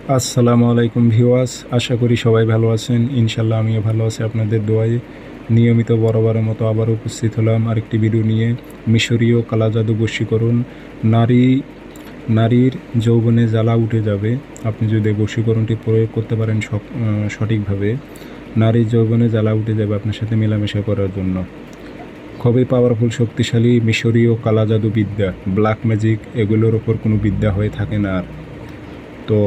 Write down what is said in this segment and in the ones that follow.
আসসালামু আলাইকুম ভিউয়ার্স, আশা করি সবাই ভালো আছেন। ইনশাল্লাহ আমিও ভালো আছি আপনাদের দোয়ায়। নিয়মিত বরাবরের মতো আবার উপস্থিত হলাম আরেকটি ভিডিও নিয়ে। মিশরীয় কালা জাদু বশীকরণ। নারী নারীর যৌবনে জ্বালা উঠে যাবে আপনি যদি বশীকরণটি প্রয়োগ করতে পারেন সঠিকভাবে। নারীর যৌবনে জ্বালা উঠে যাবে আপনার সাথে মেলামেশা করার জন্য। খুবই পাওয়ারফুল, শক্তিশালী মিশরীয় কালা জাদু বিদ্যা, ব্ল্যাক ম্যাজিক, এগুলোর ওপর কোনো বিদ্যা হয়ে থাকে না আর। তো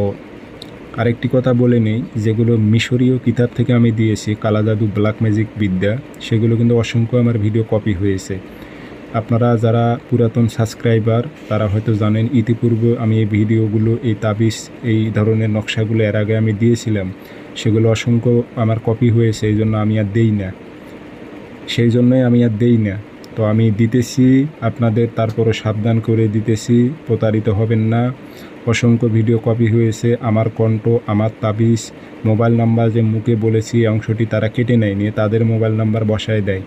আরেকটি কথা বলে নেই, যেগুলো মিশরীয় কিতাব থেকে আমি দিয়েছি কালা জাদু ব্ল্যাক ম্যাজিক বিদ্যা, সেগুলো কিন্তু অসংখ্য আমার ভিডিও কপি হয়েছে। আপনারা যারা পুরাতন সাবস্ক্রাইবার তারা হয়তো জানেন, ইতিপূর্বে আমি এই ভিডিওগুলো, এই তাবিজ, এই ধরনের নকশাগুলো এর আগে আমি দিয়েছিলাম। সেগুলো অসংখ্য আমার কপি হয়েছে, এই জন্য আমি আর দেই না। তো আমি দিতেছি আপনাদের, তারপরও সাবধান করে দিতেছি, প্রতারিত হবেন না। অসংখ্য ভিডিও কপি হয়েছে, আমার কণ্ঠ, আমার তাবিজ, মোবাইল নাম্বার যে মুখে বলেছি এই অংশটি তারা কেটে নেয়, নিয়ে তাদের মোবাইল নাম্বার বসায় দেয়।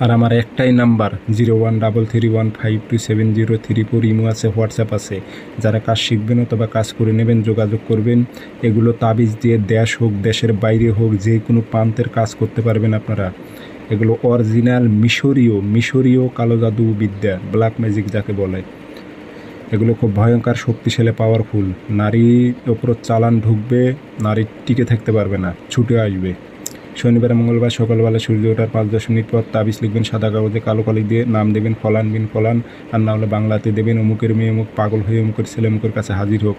আর আমার একটাই নাম্বার 0133152703 ইমো আছে, হোয়াটসঅ্যাপ আছে। যারা কাজ শিখবেন অথবা কাজ করে নেবেন যোগাযোগ করবেন। এগুলো তাবিজ দিয়ে দেশ হোক দেশের বাইরে হোক যে কোনো প্রান্তের কাজ করতে পারবেন আপনারা। এগুলো অরিজিনাল মিশরীয় কালো জাদু বিদ্যা, ব্ল্যাক ম্যাজিক যাকে বলে। এগুলো খুব ভয়ঙ্কর, শক্তিশালী, পাওয়ারফুল। নারীর ওপর চালান ঢুকবে, নারী টিকে থাকতে পারবে না, ছুটে আসবে। শনিবার মঙ্গলবার সকালবেলা সূর্য ওঠার 5-10 মিনিট পর তাবিজ লিখবেন সাদা কাগজে কালো কালি দিয়ে, নাম দেবেন ফলান বিন ফলান, আর না হলে বাংলাতে দেবেন অমুকের মেয়ে অমুক পাগল হয়ে অমুকের ছেলে অমুকের কাছে হাজির হোক।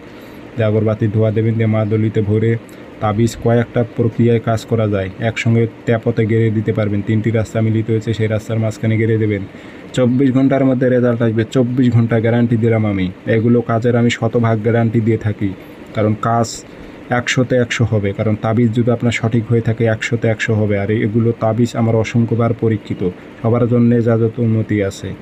যে আগরবাতির ধোয়া দেবেন, দিয়ে মা দলিতে ভরে। তাবিজ কয়েকটা প্রক্রিয়ায় কাজ করা যায়, একসঙ্গে ট্যাপতে গেড়ে দিতে পারবেন। 3টি রাস্তা মিলিত হয়েছে, সেই রাস্তার মাঝখানে গেড়ে দেবেন। 24 ঘন্টার মধ্যে রেজাল্ট আসবে, 24 ঘন্টা গ্যারান্টি দিলাম আমি। এগুলো কাজের আমি শতভাগ গ্যারান্টি দিয়ে থাকি, কারণ কাজ 100তে 100 হবে। কারণ তাবিজ যদি আপনার সঠিক হয়ে থাকে 100তে 100 হবে। আর এগুলো তাবিজ আমার অসংখ্যবার পরীক্ষিত, সবার জন্যে যা যত উন্নতি আছে।